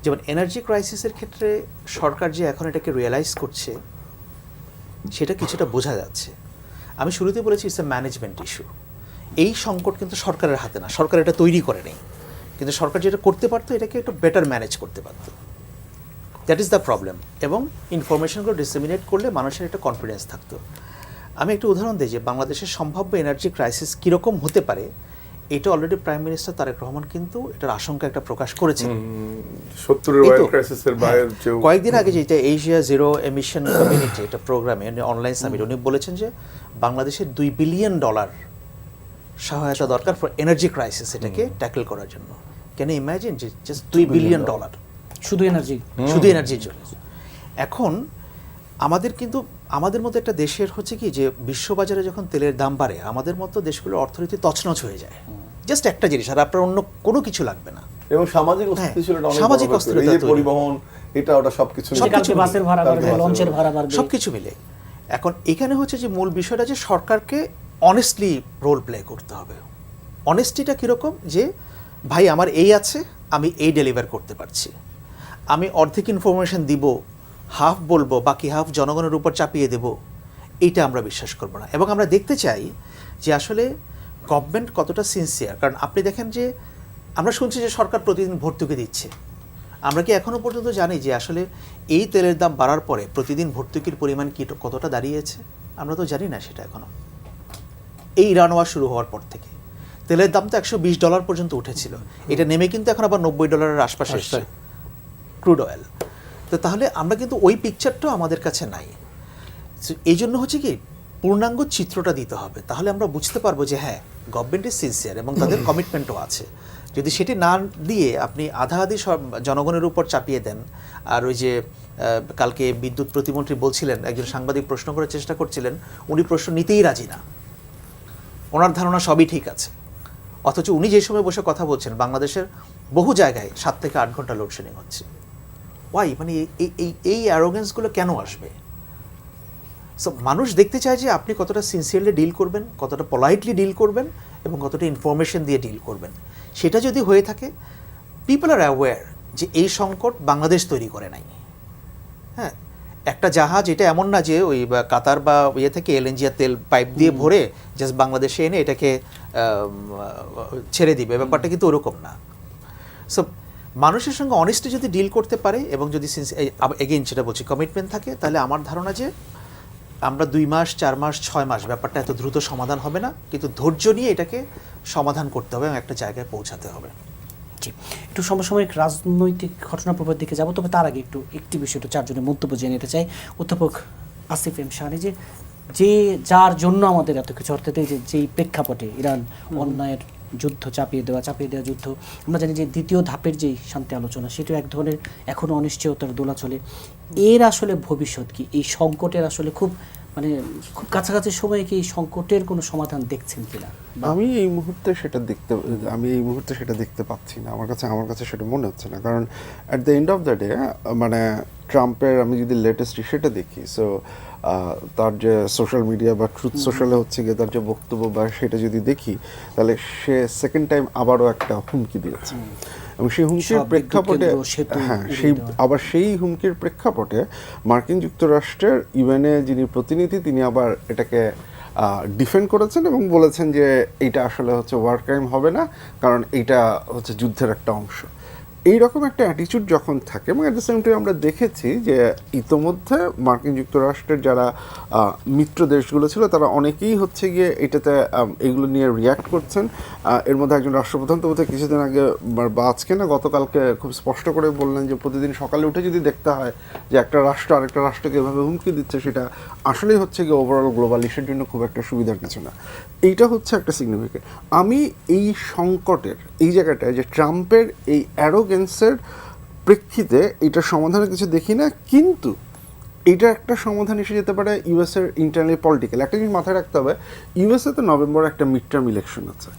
যেমন এনার্জি ক্রাইসিসের ক্ষেত্রে সরকার যে এখন এটাকে রিয়েলাইজ করছে সেটা কিছুটা বোঝা যাচ্ছে। আমি শুরুতে বলেছি ইটস এ ম্যানেজমেন্ট ইস্যু। এই সংকট কিন্তু সরকারের হাতে না, সরকার এটা তৈরি করে নেই, কিন্তু সরকার যেটা করতে পারতো এটাকে একটু বেটার ম্যানেজ করতে পারতো। That is the problem. এবং ইনফরমেশনগুলো ডিসেমিনেট করলে মানুষের একটা কনফিডেন্স থাকতো। আমি একটা উদাহরণ দিই যে বাংলাদেশের সম্ভাব্য এনার্জি ক্রাইসিস কীরকম হতে পারে, এটা already prime minister Tarique Rahman কিন্তু এটার আশঙ্কা একটা প্রকাশ করেছেন। 70-এর ওয়াইল্ড ক্রাইসিসের বাইরে কয়েকদিন আগে যেটা এশিয়া জিরো এমিশন কমিউনিটি একটা প্রোগ্রামে অনলাইন সামিট, উনি বলেছেন যে বাংলাদেশের $2 বিলিয়ন সহায়তা দরকার ফর এনার্জি ক্রাইসিস, এটাকে ট্যাকল করার জন্য। ক্যান ইউ ইমাজিন যে জাস্ট $2 বিলিয়ন শুধু এনার্জি, শুধু এনার্জির জন্য। এখন আমাদের কিন্তু আমাদের মতো একটা দেশের হচ্ছে কি যে বিশ্ববাজারে যখন তেলের দাম বাড়ে আমাদের মতো দেশগুলোর অর্থনীতি তছনছ হয়ে যায়। জাস্ট একটা জিনিস, আর আপনার অন্য কোনো কিছু লাগবে না। এবং সামাজিক অস্থিতিশীলতা অনেক সামাজিক বড় ব্যাপার। অস্থিরতা এই যে তৈরি। পরিবহন, এটা ওটা সবকিছু কালকে বাসের ভাড়া বাড়বে, লঞ্চের ভাড়া বাড়বে, সবকিছু মিলে। এখন এখানে হচ্ছে যে মূল বিষয়টা যে সরকারকে অনেস্টলি রোল প্লে করতে হবে। অনেস্টিটা কীরকম, যে ভাই আমার এই আছে, আমি এই ডেলিভার করতে পারছি, আমি অর্ধেক ইনফরমেশন দিব, হাফ বলবো, বাকি হাফ জনগণের উপর চাপিয়ে দেব, এইটা আমরা বিশ্বাস করব না। এবং আমরা দেখতে চাই যে আসলে গভর্নমেন্ট কতটা সিনসিয়ার। কারণ আপনি দেখেন যে আমরা শুনছি যে সরকার প্রতিদিন ভর্তুকি দিচ্ছে, আমরা কি এখনও পর্যন্ত জানি যে আসলে এই তেলের দাম বাড়ার পরে প্রতিদিন ভর্তুকির পরিমাণ কতটা দাঁড়িয়েছে? আমরা তো জানি না সেটা এখনও। এই ইরান ওয়ার শুরু হওয়ার পর থেকে তেলের দাম তো $120 পর্যন্ত উঠেছিল, এটা নেমে কিন্তু এখন আবার $90 আশপাশে এসছে ক্রুড অয়েল। তো তাহলে আমরা কিন্তু ওই পিকচারটাও আমাদের কাছে নাই। এই জন্য হচ্ছে কি পূর্ণাঙ্গ চিত্রটা দিতে হবে, তাহলে আমরা বুঝতে পারবো যে হ্যাঁ গভর্নমেন্ট ইজ সিনসিয়ার এবং তাদের কমিটমেন্টও আছে। যদি সেটি না দিয়ে আপনি আধা আধি সব জনগণের উপর চাপিয়ে দেন, আর ওই যে কালকে বিদ্যুৎ প্রতিমন্ত্রী বলছিলেন, একজন সাংবাদিক প্রশ্ন করার চেষ্টা করছিলেন, উনি প্রশ্ন নিতেই রাজি না, ওনার ধারণা সবই ঠিক আছে, অথচ উনি যে সময় বসে কথা বলছেন বাংলাদেশের বহু জায়গায় 7 থেকে 8 ঘন্টা লোডশেডিং হচ্ছে। ওয়াই, মানে এই অ্যারোগেন্সগুলো কেন আসবে? সো মানুষ দেখতে চায় যে আপনি কতটা সিনসিয়ারলি ডিল করবেন, কতটা পোলাইটলি ডিল করবেন এবং কতটা ইনফরমেশন দিয়ে ডিল করবেন। সেটা যদি হয়ে থাকে, পিপল আর অ্যাওয়্যার যে এই সংকট বাংলাদেশ তৈরি করে নাই। হ্যাঁ, একটা জাহাজ এটা এমন না যে ওই কাতার বা ইয়ে থেকে এলএনজি তেল পাইপ দিয়ে ভরে জাস্ট বাংলাদেশে এনে এটাকে ছেড়ে দিবে, ব্যাপারটা কিন্তু ওরকম না। সো মানুষের সঙ্গে অনেস্টলি যদি ডিল করতে পারে এবং যদি এগেইন সেটা বলছি কমিটমেন্ট থাকে, তাহলে আমার ধারণা যে আমরা 2 মাস 4 মাস 6 মাস ব্যাপারটা এত দ্রুত সমাধান হবে না, কিন্তু ধৈর্য নিয়ে এটাকে সমাধান করতে হবে এবং একটা জায়গায় পৌঁছাতে হবে। একটু সমসাময়িক রাজনৈতিক ঘটনাপ্রবাহের দিকে যাব, তবে তার আগে একটি বিষয় একটু চারজনের মন্তব্য জেনে নিতে চাই। অধ্যাপক আসিফ এম শাহনি, যে যার জন্য আমাদের এত কিছু, অর্থাৎ যেই প্রেক্ষাপটে ইরান অন্যায়ের যুদ্ধ চাপিয়ে দেওয়া যুদ্ধ, আমরা জানি যে দ্বিতীয় ধাপের যেই শান্তি আলোচনা, সেটাও এক ধরনের এখনও অনিশ্চয়তার দোলা চলে। এর আসলে ভবিষ্যৎ কি? এই সংকটের আসলে খুব কাছাকাছি সময়ে কি এই সংকটের কোনো সমাধান দেখছেন কিনা? আমি এই মুহূর্তে সেটা দেখতে পাচ্ছি না। আমার কাছে সেটা মনে হচ্ছে না। কারণ at the end of the day মানে ট্রাম্পের আমি যদি লেটেস্ট সেটা দেখি, সো তার যে সোশ্যাল মিডিয়া বা ট্রুথ সোশ্যালে হচ্ছে গিয়ে তার যে বক্তব্য বা সেটা যদি দেখি, তাহলে সে সেকেন্ড টাইম আবারও একটা হুমকি দিয়েছে। এবং সেই হুমকির সব বিদ্যুৎ প্রেক্ষাপটে কেন্দ্র, সেতু হ্যাঁ উড়িয়ে সেই দেওয়া। আবার সেই হুমকির প্রেক্ষাপটে মার্কিন যুক্তরাষ্ট্রের ইউএনএ যিনি প্রতিনিধি তিনি আবার এটাকে ডিফেন্ড করেছেন এবং বলেছেন যে এইটা আসলে হচ্ছে ওয়ার ক্রাইম হবে না, কারণ এইটা হচ্ছে যুদ্ধের একটা অংশ। এইরকম একটা অ্যাটিচিউড যখন থাকে, এবং অ্যাট দ্য সেম টাইম আমরা দেখেছি যে ইতোমধ্যে মার্কিন যুক্তরাষ্ট্রের যারা মিত্র দেশগুলো ছিল তারা অনেকেই হচ্ছে গিয়ে এটাতে এগুলো নিয়ে রিয়্যাক্ট করছেন। এর মধ্যে একজন রাষ্ট্রপ্রধান তো বোধহয় কিছুদিন আগে বা আজকে না গতকালকে খুব স্পষ্ট করে বললেন যে প্রতিদিন সকালে উঠে যদি দেখতে হয় যে একটা রাষ্ট্র আরেকটা রাষ্ট্রকে এভাবে হুমকি দিচ্ছে, সেটা আসলেই হচ্ছে গিয়ে ওভারঅল গ্লোবাল ইস্যুর জন্য খুব একটা সুবিধার কিছু না। এইটা হচ্ছে একটা সিগনিফিকেন্ট। আমি এই সংকটের এই জায়গাটায় যে ট্রাম্পের এই অ্যারোগেন্সের প্রেক্ষিতে এটার সমাধানের কিছু দেখি না, কিন্তু এটা একটা সমাধান এসে যেতে পারে ইউএসের ইন্টারনাল পলিটিক্যাল। একটা জিনিস মাথায় রাখতে হবে, ইউএসএতে নভেম্বরে একটা মিড টার্ম ইলেকশন আছে,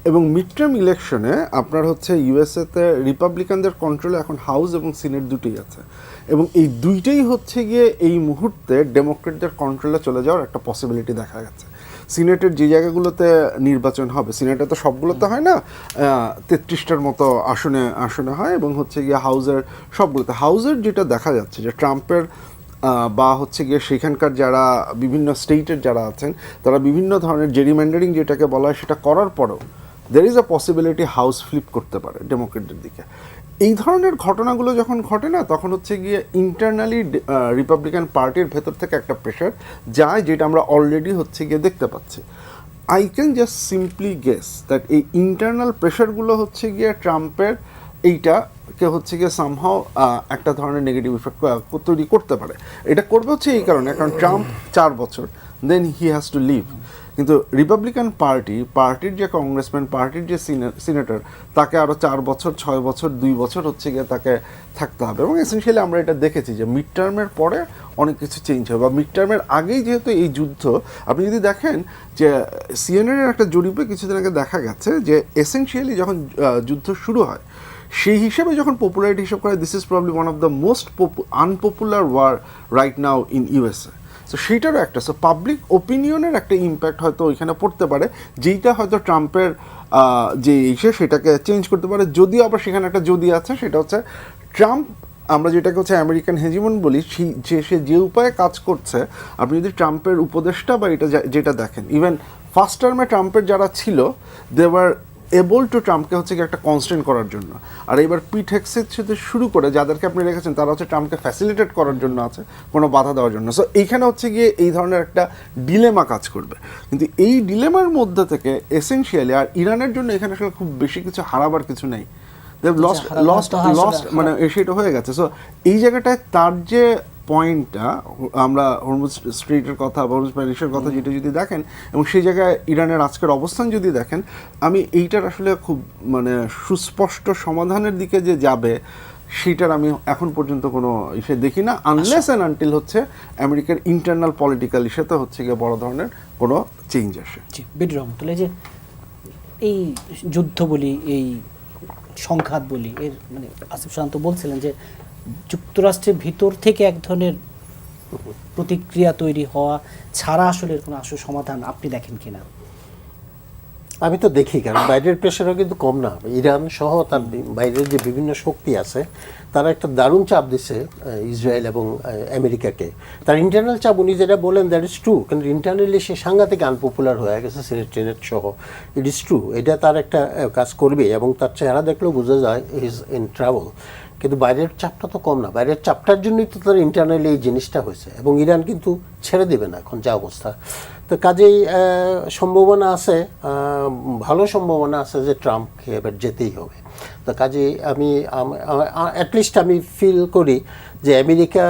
এবং মিড টার্ম ইলেকশনে আপনার হচ্ছে ইউএসএতে রিপাবলিকানদের কন্ট্রোলে এখন হাউস এবং সিনেট দুটোই আছে, এবং এই দুইটাই হচ্ছে গিয়ে এই মুহূর্তে ডেমোক্রেটদের কন্ট্রোলে চলে যাওয়ার একটা পসিবিলিটি দেখা গেছে। সিনেটের যে জায়গাগুলোতে নির্বাচন হবে, সিনেটে তো সবগুলোতে হয় না, 33টার মতো আসনে হয়, এবং হচ্ছে গিয়ে হাউসের সবগুলোতে। হাউসের যেটা দেখা যাচ্ছে যে ট্রাম্পের বা হচ্ছে গিয়ে সেখানকার যারা বিভিন্ন স্টেটের যারা আছেন তারা বিভিন্ন ধরনের জেরিম্যান্ডারিং যেটাকে বলা হয় সেটা করার পরেও there is a possibility house flip করতে পারে ডেমোক্রেটদের দিকে। এই ধরনের ঘটনাগুলো যখন ঘটে না, তখন হচ্ছে গিয়ে ইন্টারনালি রিপাবলিকান পার্টির ভেতর থেকে একটা প্রেশার যায়, যেটা আমরা অলরেডি হচ্ছে গিয়ে দেখতে পাচ্ছি। I can just simply guess that এই ইন্টারনাল প্রেশারগুলো হচ্ছে গিয়ে ট্রাম্পের এইটাকে হচ্ছে গিয়ে সামহাও একটা ধরনের নেগেটিভ ইফেক্ট তৈরি করতে পারে। এটা করবে হচ্ছে এই কারণে, কারণ ট্রাম্প 4 বছর, দেন হি হ্যাজ টু লিভ। কিন্তু রিপাবলিকান পার্টির যে কংগ্রেসম্যান, পার্টির যে সিনেটর, তাকে আরও 4 বছর, 6 বছর, 2 বছর হচ্ছে গিয়ে তাকে থাকতে হবে। এবং এসেনশিয়ালি আমরা এটা দেখেছি যে মিড টার্মের পরে অনেক কিছু চেঞ্জ হবে, বা মিড টার্মের আগেই যেহেতু এই যুদ্ধ, আপনি যদি দেখেন যে সিএনএনের একটা জরিপে কিছুদিন আগে দেখা গেছে যে এসেনশিয়ালি যখন যুদ্ধ শুরু হয়, সেই হিসেবে যখন পপুলারিটি হিসাব করে, this is probably one of the most unpopular war right now in USA. So সেইটারও একটা, সো পাবলিক ওপিনিয়নের একটা ইম্প্যাক্ট হয়তো ওইখানে পড়তে পারে, যেইটা হয়তো ট্রাম্পের যে ইসে সেটাকে চেঞ্জ করতে পারে। যদিও আবার সেখানে একটা যদি আছে, সেটা হচ্ছে ট্রাম্প, আমরা যেটাকে হচ্ছে আমেরিকান হেজিমন বলি, সে যে উপায়ে কাজ করছে, আপনি যদি ট্রাম্পের উপদেষ্টা বা এটা যেটা দেখেন, ইভেন ফার্স্ট টার্মে ট্রাম্পের যারা ছিল, দেওয়ার এবল টু ট্রাম্পকে হচ্ছে কি একটা কনস্ট্যান্ট করার জন্য। আর এবার পিট হেগসেথ সাথে শুরু করে যাদেরকে আপনি রেখেছেন, তারা হচ্ছে ট্রাম্পকে ফ্যাসিলিটেট করার জন্য আছে, কোনো বাধা দেওয়ার জন্য। সো এইখানে হচ্ছে গিয়ে এই ধরনের একটা ডিলেমা কাজ করবে। কিন্তু এই ডিলেমার মধ্যে থেকে এসেনশিয়ালি আর ইরানের জন্য এখানে আসলে খুব বেশি কিছু হারাবার কিছু নেই। লস্ট মানে সেটা হয়ে গেছে। সো এই জায়গাটায় তার যে পয়েন্টটা, আমরা হরমুজ স্ট্রিটের কথা, হরমুজ প্যারিসের কথা যেটা যদি দেখেন, এবং সেই জায়গায় ইরানের আজকের অবস্থান যদি দেখেন, আমি এইটার আসলে খুব মানে সুস্পষ্ট সমাধানের দিকে যে যাবে, সেটার আমি এখন পর্যন্ত কোনো ইসে দেখি না, আনলেস অ্যান্ড আনটিল হচ্ছে আমেরিকার ইন্টারনাল পলিটিক্যাল ইস্যুতে হচ্ছে গিয়ে বড় ধরনের কোনো চেঞ্জ আসে। জি, বিডি রহমতুল্লাহ, যে এই যুদ্ধ বলি, এই সংঘাত বলি, এর মানে আসিফ শান্ত বলছিলেন যে যুক্তরাষ্ট্রের ভিতর থেকে এক ধরনের প্রতিক্রিয়া তৈরি হওয়া ছাড়া আসলে এর কোনো আসল সমাধান আপনি দেখেন কিনা? আমি তো দেখি, কারণ বাইরের প্রেশারও কিন্তু কম না। ইরান সহ তার বাইরের যে বিভিন্ন শক্তি আছে, তারা একটা দারুণ চাপ দিচ্ছে ইসরায়েল এবং আমেরিকাকে। তার ইন্টারনাল চাপ, উনি যেটা বলেন দ্যাট ইজ ট্রু, কিন্তু ইন্টারনালি সে সাংঘাতিক আনপপুলার হয়ে গেছে সিনেট সহ, ইট ইজ ট্রু। এটা তার একটা কাজ করবে, এবং তার চেহারা দেখলেও বোঝা যায় ইজ ইন ট্রাভেল। কিন্তু বাইরের চাপটা তো কম না, বাইরের চাপটার জন্যই তো তার ইন্টারনালি এই জিনিসটা হয়েছে, এবং ইরান কিন্তু ছেড়ে দেবে না এখন যা অবস্থা। তো কাজেই সম্ভাবনা আছে, ভালো সম্ভাবনা আছে যে ট্রাম্পকে এবার যেতেই হবে। তো কাজেই আমি অ্যাটলিস্ট আমি ফিল করি যে আমেরিকা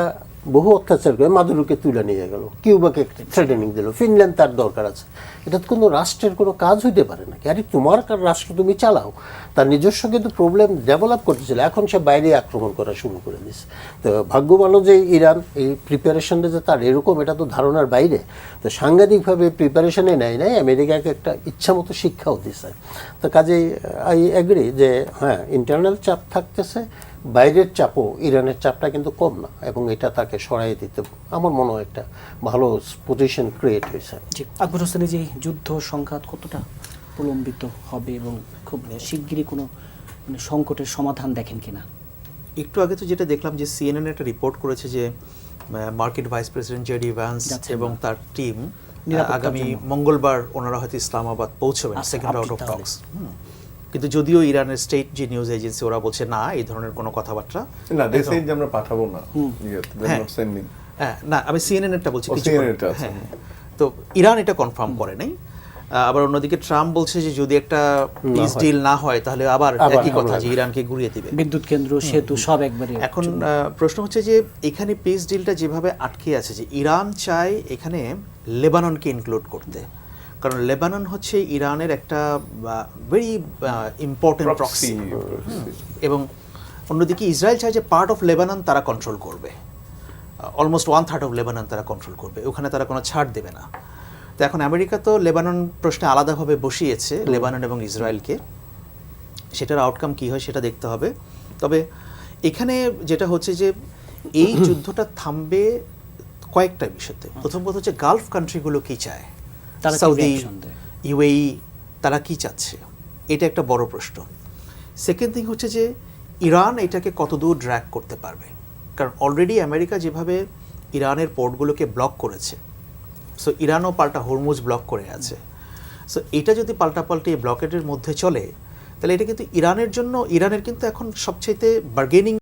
বহু অত্যাচার করে মাদুরোকে তুলে নিয়ে গেল, কিউবাকে থ্রেটেনিং দিল, ফিনল্যান্ড তার দরকার আছে। এটা তো কোনো রাষ্ট্রের কোনো কাজ হইতে পারে না। আরে তোমার রাষ্ট্র তুমি চালাও, তার নিজস্ব কিন্তু প্রবলেম ডেভেলপ করতেছিল, এখন সে বাইরে আক্রমণ করা শুরু করে দিচ্ছে। তো ভাগ্য ভালো যে ইরান এই প্রিপারেশনটা যে তার এরকম, এটা তো ধারণার বাইরে। তো সাংঘাতিকভাবে প্রিপারেশনে নেয় নাই, আমেরিকাকে একটা ইচ্ছা মতো শিক্ষাও দিচ্ছে। তো কাজেই আই এগ্রি যে হ্যাঁ, ইন্টারনাল চাপ থাকতেছে, বাইরের চাপও, ইরানের চাপটা কিন্তু কম না, এবং এটা তাকে সরাই দিতে আমার মনে হয় একটা ভালো পজিশন ক্রিয়েট হয়েছে। জি, আকবর হোসেনের যে যুদ্ধ সংঘাত কতটা প্রলম্বিত হবে এবং খুব শিগগিরই কোনো মানে সংকটের সমাধান দেখেন কিনা? একটু আগে তো যেটা দেখলাম যে সিএনএন একটা রিপোর্ট করেছে যে market vice president JD Vance যাচ্ছেন এবং না। তার টিম নিরাপত্তার আগামী জন্য। মঙ্গলবার ওনারা হয়তো ইসলামাবাদ পৌঁছবেন আচ্ছা, সেকেন্ড রাউন্ড অফ আপডেট তাহলে। টক্স। কিন্তু যদিও ইরানের স্টেট যে নিউজ এজেন্সি ওরা বলছে না এই ধরনের কোনো কথাবার্তা না দেশে যে আমরা পাঠাবো না হ্যাঁ। সেন্ডিং হ্যাঁ, না আমি সিএনএন এরটা বলছি ও, কিছু CNN পরে। এরটা আছে। হ্যাঁ, তো ইরান এটা কনফার্ম করে নাই। আবার অন্যদিকে ট্রাম্প বলছে যে যদি একটা পিস ডিল না হয় তাহলে আবার একই কথা যে ইরানকে গুড়িয়ে দিবে। বিদ্যুৎ কেন্দ্র, সেতু সব একবারে। এখন প্রশ্ন হচ্ছে যে এখানে পিস ডিলটা যেভাবে আটকে আছে যে ইরান চায় এখানে লেবাননকে ইনক্লুড করতে, কারণ লেবানন হচ্ছে ইরানের একটা ভেরি ইম্পর্টেন্ট প্রক্সি, এবং অন্যদিকে ইসরায়েল চায় যে পার্ট অফ লেবানন তারা কন্ট্রোল করবে, অলমোস্ট 1/3 অফ লেবানন তারা কন্ট্রোল করবে, ওখানে তারা কোনো ছাড় দেবে না। তো এখন আমেরিকা তো লেবানন প্রশ্নে আলাদাভাবে বসিয়েছে লেবানন এবং ইসরায়েলকে, সেটার আউটকাম কী হয় সেটা দেখতে হবে। তবে এখানে যেটা হচ্ছে যে এই যুদ্ধটা থামবে কয়েকটা বিষয়তে। প্রথম কথা হচ্ছে গালফ কান্ট্রিগুলো কী চায়, তারা কি সৌদি, reaction দেয়? ইউএই তারা কি চাচ্ছে, এটা একটা বড় প্রশ্ন। সেকেন্ড থিং হচ্ছে যে ইরান এটাকে কতদূর ড্র্যাগ করতে পারবে, কারণ অলরেডি আমেরিকা যেভাবে ইরানের পোর্টগুলোকে ব্লক করেছে, সো ইরানও পাল্টা হরমুজ ব্লক করে আছে। সো এটা যদি পাল্টাপাল্টি এই ব্লকেটের মধ্যে চলে তাহলে এটা কিন্তু ইরানের জন্য, ইরানের কিন্তু এখন সবচাইতে বার্গেনিং